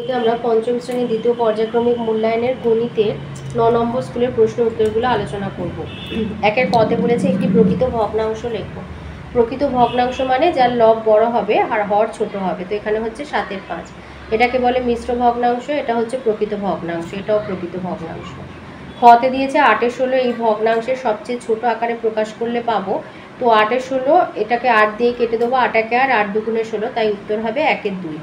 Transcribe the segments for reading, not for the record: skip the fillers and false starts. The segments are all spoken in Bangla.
আমরা পঞ্চম শ্রেণী দ্বিতীয় পর্যায়ক্রমিক মূল্যায়নের গণিতের ৯ নম্বর স্কুলের প্রশ্ন উত্তরগুলো আলোচনা করব। একের পদে বলেছে একটি প্রকৃত ভগ্নাংশ লেখো। প্রকৃত ভগ্নাংশ মানে যার লব বড় হবে আর হর ছোট হবে। তো এখানে হচ্ছে 7-এর 5। এটাকে বলে মিশ্র ভগ্নাংশ, এটা হচ্ছে প্রকৃত ভগ্নাংশ, এটাও প্রকৃত ভগ্নাংশ। খতে দিয়েছে 8-এর 16 এই ভগ্নাংশের সবচেয়ে ছোট আকারে প্রকাশ করলে পাবো। তো 8-এর 16 এটাকে 8 দিয়ে কেটে দেবো, 8 একে আর 8 দুগুণে 16, তাই উত্তর হবে 1-এর 2।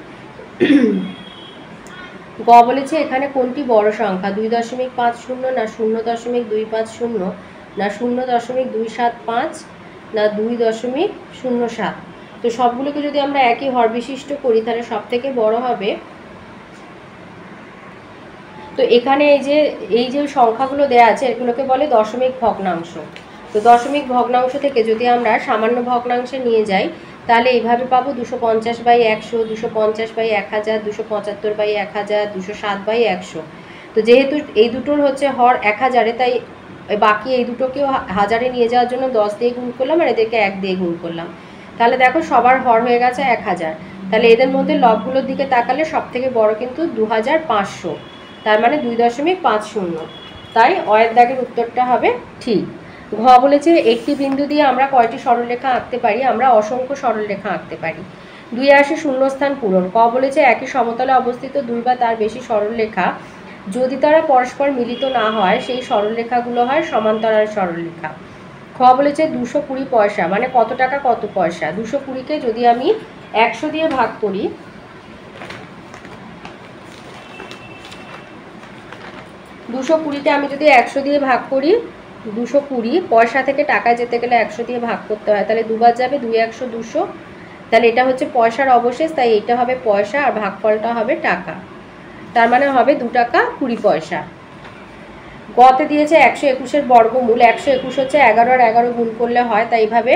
গ বলেছে এখানে কোনটি বড় সংখ্যা, 2.50 না 0.250 না 0.275 না 2.07। তো সবগুলোকে যদি আমরা একই হর বিশিষ্ট করি তাহলে সব থেকে বড় হবে। তো এখানে এই যে সংখ্যাগুলো দেওয়া আছে এগুলোকে বলে দশমিক ভগ্নাংশ। তো দশমিক ভগ্নাংশ থেকে যদি আমরা সামান্য ভগ্নাংশে নিয়ে যাই তাহলে এইভাবে পাবো 250/100, 250/1000, 275/1000, 207/100। তো যেহেতু এই দুটোর হচ্ছে হর 1000-এ, তাই বাকি এই দুটোকেও হাজারে নিয়ে যাওয়ার জন্য 10 দিয়ে গুণ করলাম আর এদেরকে 1 দিয়ে গুণ করলাম। তাহলে দেখো সবার হর হয়ে গেছে 1000। তাহলে এদের মধ্যে লবগুলোর দিকে তাকালে সব থেকে বড় কিন্তু 2500, তার মানে 2.50। তাই অয়ের দাগের উত্তরটা হবে ঠিক। ঘ বলেছে একটি বিন্দু দিয়ে আমরা কয়টি সরলরেখা আঁকতে পারি, আমরা অসংখ্য সরলরেখা আঁকতে পারি। 2-এ আসে শূন্যস্থান পূরণ। ক বলেছে একই সমতলে অবস্থিত দুই বা তার বেশি সরলরেখা যদি তারা পরস্পর মিলিত না হয় সেই সরলরেখাগুলো হয় সমান্তরাল সরলরেখা। খ বলেছে 220 পয়সা মানে কত টাকা কত পয়সা। 220-কে যদি আমি 100 দিয়ে ভাগ করি, 220-তে আমি যদি 100 দিয়ে ভাগ করি, 220 পয়সা থেকে টাকায় যেতে গেলে 100 দিয়ে ভাগ করতে হয়, তাহলে দুবার যাবে, 2 100 200। তাহলে এটা হচ্ছে পয়সার অবশেষ, তাই এটা হবে পয়সা আর ভাগফলটা হবে টাকা, তার মানে হবে 2 টাকা 20 পয়সা। গতে দিয়েছে 121-এর বর্গমূল। 121 হচ্ছে 11 আর 11 গুণ করলে হয়, তাই এইভাবে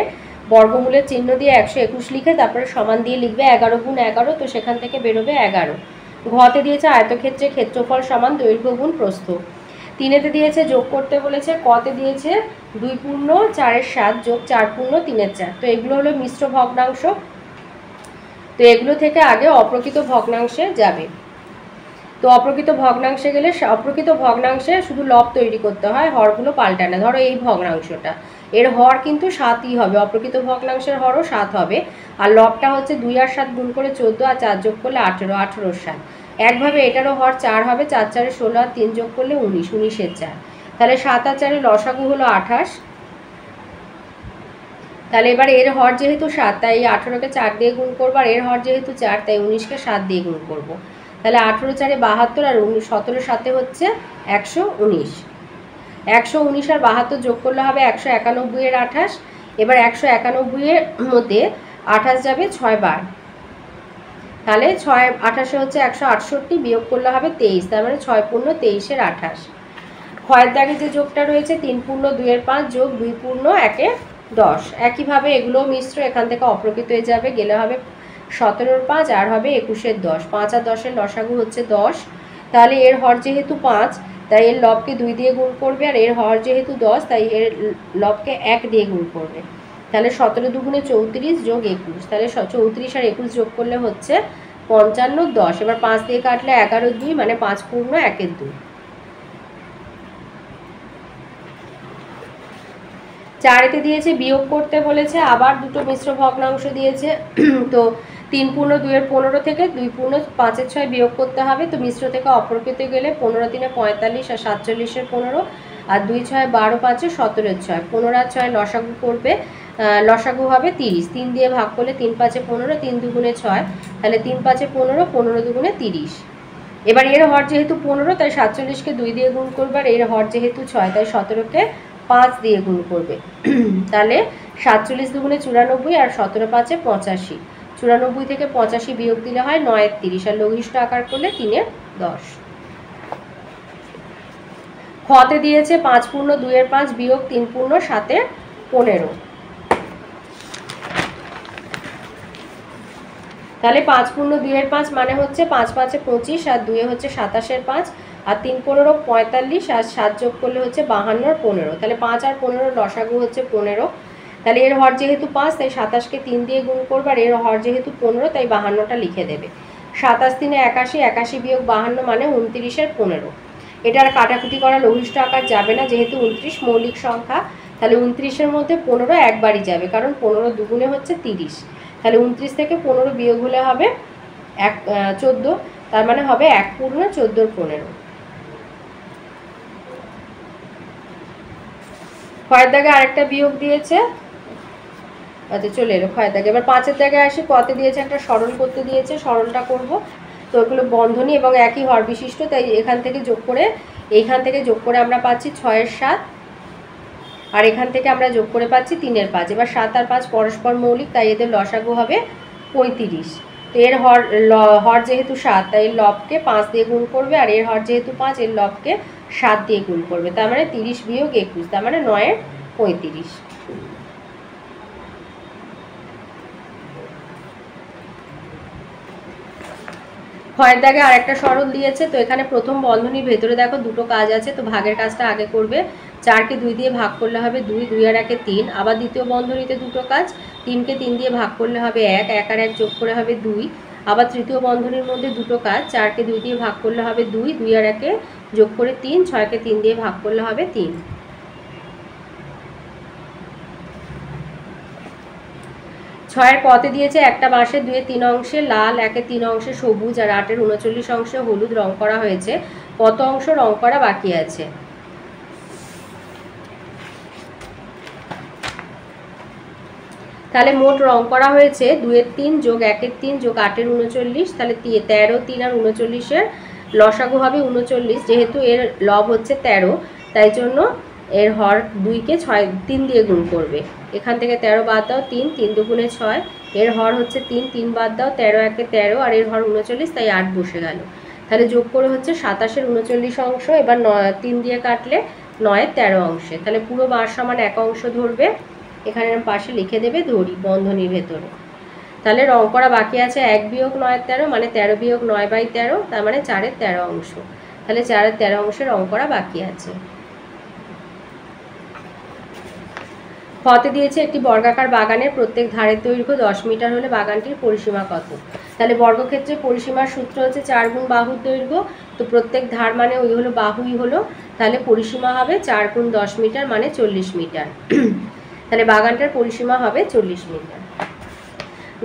বর্গমূলের চিহ্ন দিয়ে 121 লিখে তারপরে সমান দিয়ে লিখবে 11 গুণ 11, তো সেখান থেকে বেরোবে 11। ঘতে দিয়েছে আয়তক্ষেত্রের ক্ষেত্রফল সমান দৈর্ঘ্য গুণ প্রস্থ। 3-এতে দিয়েছে যোগ করতে বলেছে। কতে দিয়েছে 2 পূর্ণ 4-এর 7 যোগ 4 পূর্ণ 3-এর 4। তো এগুলো হলো মিশ্র ভগ্নাংশ। তো এগুলো থেকে আগে অপ্রকৃত ভগ্নাংশে যাবে। তো অপ্রকৃত ভগ্নাংশে গেলে অপ্রকৃত ভগ্নাংশে শুধু লব তৈরি করতে হয়, হরগুলো পাল্টায় না। ধরো এই ভগ্নাংশটা, এর হর কিন্তু 7ই হবে, অপ্রকৃত ভগ্নাংশের হরও 7 হবে। আর লবটা হচ্ছে 2 আর 7 গুণ করে 14 আর 4 যোগ করলে 18, 18-এর 7। একভাবে এটারও হর 4 হবে, 4 4-এ 16 আর 3 যোগ করলে 19, 19-এর 4। তাহলে 7 আর 4-এর লসাগু হলো 28। তাহলে এবার এর হর যেহেতু 7 তাই 18-কে 4 দিয়ে গুণ করবো, আর এর হর যেহেতু 4 তাই 19-কে 7 দিয়ে গুণ করবো। তাহলে 18 4-এ 72 আর 17-এর সাথে হচ্ছে 119। 119 আর 72 যোগ করলে হবে 191-এর 28। এবার 191-এর মধ্যে 28 যাবে 6 বার, তাহলে 6 28-এ হচ্ছে 168, বিয়োগ করলে হবে 23, তার মানে 6 পূর্ণ 23-এর 28। ক্ষয়ের দাগে যে যোগটা রয়েছে 3 পূর্ণ 2-এর 5 যোগ 2 পূর্ণ 1-এর 10। একইভাবে এগুলো মিশ্র, এখান থেকে অপ্রকৃত হয়ে যাবে, গেলে হবে 17-এর 5 আর হবে 21-এর 10। 5 আর 10-এর লসাগু হচ্ছে 10। তাহলে এর হর যেহেতু 5 তাই এর লবকে 2 দিয়ে গুণ করবে, আর এর হর যেহেতু 10 তাই এর লবকে 1 দিয়ে গুণ করবে। তাহলে 17 দুগুণে 34 যোগ 21, তাহলে 34 আর 21 যোগ করলে হচ্ছে 55 10। এবার 5 দিয়ে কাটলে 11 2 মানে 5 পূর্ণ 1-এর 2। 4-এতে দিয়েছে বিয়োগ করতে বলেছে, আবার দুটো মিশ্র ভগ্নাংশ দিয়েছে। তো 3 পূর্ণ 2-এর 15 থেকে 2 পূর্ণ 5-এর 6 বিয়োগ করতে হবে। তো মিশ্র থেকে অপ্রকৃত গেলে 15 3-এ 45 আর 47-এর 15 আর 2 6 12 5-এ 17-এর 6। 15 আর 6 লসাগু করবে, লসাগু হবে 30। 3 দিয়ে ভাগ করলে 3 5-এ 15, 3 দুগুণে 6, তাহলে 3 5-এ 15, 15 দুগুণে 30। এবার এর হর যেহেতু 15 তাই 47-কে 2 দিয়ে গুণ করবে, আর এর হর যেহেতু 6 তাই 17-কে 5 দিয়ে গুণ করবে। তাহলে 47 দুগুণে 94 আর 17 5-এ 85। 94 থেকে 85 বিয়োগ দিলে হয় 9-এর 30, আর লঘিষ্ঠ আকার করলে 3-এর 10। খতে দিয়েছে 5 পূর্ণ 2-এর 5 বিয়োগ 3 পূর্ণ 7-এর 15। তাহলে 5 পূর্ণ 2-এর 5 মানে হচ্ছে 5 5-এ 25 আর 2-এ হচ্ছে 27-এর 5 আর 3 15 45 আর 7 যোগ করলে হচ্ছে 52-এর 15। তাহলে 5 আর 15 লসাগু হচ্ছে 15। তাহলে এর হর যেহেতু 5 তাই 27-কে 3 দিয়ে গুণ করবে, আর এর হর যেহেতু 15 তাই 52-টা লিখে দেবে। 27 3 81, 81 বিয়োগ 52 মানে 29-এর 15। এটা আর কাটাকুটি করা লঘিষ্ঠ আকার যাবে না, যেহেতু 29 মৌলিক সংখ্যা, তাহলে 29-এর মধ্যে 15 একবারই যাবে, কারণ 15 দুগুণে হচ্ছে 30। তাহলে 29 থেকে 15 বিয়োগ হলে হবে 14, তার মানে হবে 1 পূর্ণ 14 15। ক্ষয়ের দাগে আরেকটা বিয়োগ দিয়েছে, আচ্ছা চলে এলো ক্ষয়ের দাগে। এবার 5-এর দাগে আসি, কতে দিয়েছে একটা সরল করতে দিয়েছে, সরলটা করব। তো এগুলো বন্ধনী এবং একই হর বিশিষ্ট, তাই এখান থেকে যোগ করে এইখান থেকে যোগ করে আমরা পাচ্ছি 6-এর 7, আর এখান থেকে আমরা যোগ করে পাচ্ছি 3-এর 5। এবার 7 আর 5 পরস্পর মৌলিক, তাই এদের লসাগু হবে 35। তো এর হর যেহেতু 7, তাই এর লবকে 5 দিয়ে গুণ করবে, আর এর হর যেহেতু 5, এর লবকে 7 দিয়ে গুণ করবে, তার মানে 30 বিয়োগ 21, তার মানে 9-এর 35। ক্ষয়ের দাগে আর একটা সরল দিয়েছে। তো এখানে প্রথম বন্ধনীর ভেতরে দেখো দুটো কাজ আছে, তো ভাগের কাজটা আগে করবে। 4-কে 2 দিয়ে ভাগ করলে হবে 2, 2 আর 1-এ 3। আবার দ্বিতীয় বন্ধনীতে দুটো কাজ, 3-কে 3 দিয়ে ভাগ করলে হবে 1, 1 আর 1 যোগ করে হবে 2। আবার তৃতীয় বন্ধনীর মধ্যে দুটো কাজ, 4-কে 2 দিয়ে ভাগ করলে হবে 2, 2 আর 1-এ যোগ করে 3, 6-কে 3 দিয়ে ভাগ করলে হবে 3। 6-এর কতে দিয়েছে একটা বাঁশের 2-এ 3 অংশে লাল, 1-এ 3 অংশে সবুজ, আর 8-এর 39 অংশে হলুদ রং করা হয়েছে, কত অংশ রং করা বাকি আছে? তাহলে মোট রং করা হয়েছে 2-এর 3 যোগ 1-এর 3 যোগ 8-এর 39, তাহলে 13, 3 আর 39-এর লসাগু হবে 39। যেহেতু এর লব হচ্ছে 13, তাই জন্য এর হর 2-কে 3 দিয়ে গুণ করবে। এখান থেকে 13 বাদ দাও, 3, 3 দুগুণে 6, এর হর হচ্ছে 3, 3 বাদ দাও, 13 1-এ 13, আর এর হর 39, তাই 8 বসে গেল। তাহলে যোগ করে হচ্ছে 27-এর 39 অংশ। এবার 3 দিয়ে কাটলে 9-এর 13 অংশে, তাহলে পুরো বার সমান 1 অংশ ধরবে, এখানে পাশে লিখে দেবে ধরি বন্ধনীর ভেতরে। তাহলে রং করা বাকি আছে 1 বিয়োগ 9-এর 13, মানে 13 বিয়োগ 9/13, তার মানে 4-এর 13 অংশ। তাহলে 4-এর 13 অংশে রং করা বাকি আছে। ফতে দিয়েছে একটি বর্গাকার বাগানের প্রত্যেক ধারের দৈর্ঘ্য 10 মিটার হলে বাগানটির পরিসীমা কত? তাহলে বর্গক্ষেত্রে পরিসীমার সূত্র হচ্ছে 4 গুণ বাহুর দৈর্ঘ্য। তো প্রত্যেক ধার মানে ওই হলো বাহুই হলো, তাহলে পরিসীমা হবে 4 গুণ 10 মিটার মানে 40 মিটার। তাহলে বাগানটার পরিসীমা হবে 40 মিটার।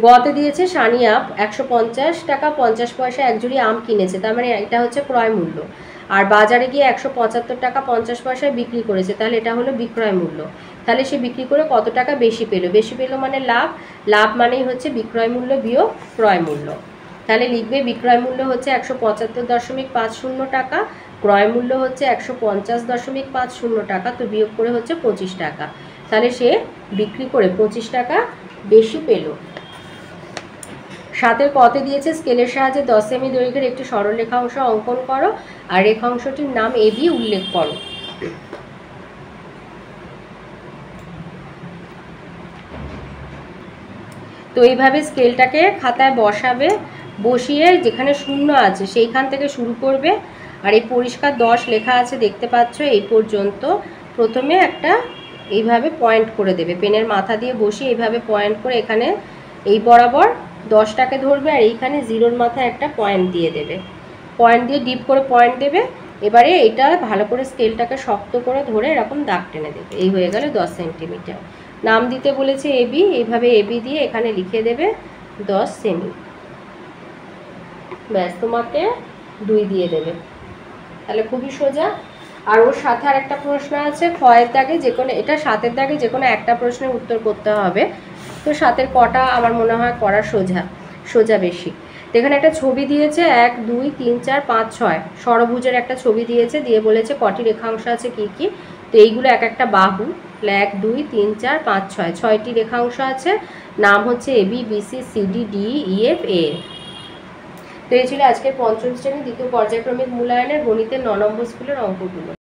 গতে দিয়েছে সানিয়া 150 টাকা 50 পয়সা এক জুড়ি আম কিনেছে, তার মানে এটা হচ্ছে ক্রয় মূল্য, আর বাজারে গিয়ে 175 টাকা 50 পয়সায় বিক্রি করেছে, তাহলে এটা হলো বিক্রয় মূল্য। তাহলে সে বিক্রি করে কত টাকা বেশি পেল? বেশি পেল মানে লাভ, লাভ মানেই হচ্ছে বিক্রয় মূল্য বিয়োগ ক্রয় মূল্য। তাহলে লিখবে বিক্রয় মূল্য হচ্ছে 175.50 টাকা, ক্রয় মূল্য হচ্ছে 150.50 টাকা, তো বিয়োগ করে হচ্ছে 25 টাকা। তাহলে সে বিক্রি করে 25 টাকা বেশি পেল। 7-এর কতে দিয়েছে স্কেলের সাহায্যে 10 সেমি দৈর্ঘ্যের একটি সরল রেখাংশ অঙ্কন করো, আর রেখাংশটির নাম AB উল্লেখ করো। তো এইভাবে স্কেলটাকে খাতায় বসাবে, বসিয়ে যেখানে শূন্য আছে সেইখান থেকে শুরু করবে, আর এই পরিষ্কার 10 লেখা আছে দেখতে পাচ্ছ, এই পর্যন্ত প্রথমে একটা এইভাবে পয়েন্ট করে দেবে, পেনের মাথা দিয়ে বসিয়ে এইভাবে পয়েন্ট করে এখানে এই বরাবর 10টাকে ধরবে, আর এইখানে 0-র মাথায় একটা পয়েন্ট দিয়ে দেবে, পয়েন্ট দিয়ে ডিপ করে পয়েন্ট দেবে। এবারে এটা ভালো করে স্কেলটাকে শক্ত করে ধরে এরকম দাগ টেনে দেবে। এই হয়ে গেল 10 সেন্টিমিটার। নাম দিতে বলেছে AB, এইভাবে AB দিয়ে এখানে লিখে দেবে 10 সেমি, ব্যাস তোমাকে 2 দিয়ে দেবে। তাহলে খুবই সোজা। আর ওর সাথে আর একটা প্রশ্ন আছে, ক্ষয়ের দাগে যে কোনো, এটা 7-এর দাগে যে কোনো একটা প্রশ্নের উত্তর করতে হবে। তো 7-এর কটা আমার মনে হয় করা সোজা বেশি। তো এখানে একটা ছবি দিয়েছে 1 2 3 4 5 6 ষড়ভুজের একটা ছবি দিয়েছে, দিয়ে বলেছে কটি রেখাংশ আছে কি কি। তো এইগুলো এক একটা বাহু, 1 2 3 4 5 6 6টি রেখাংশ আছে, নাম হচ্ছে AB BC CD DE EF A। তো এই ছিল আজকের পঞ্চম শ্রেণী দ্বিতীয় পর্যায়ক্রমিক মূল্যায়নের গণিতের 9 নম্বর স্কুলের অঙ্কগুলো।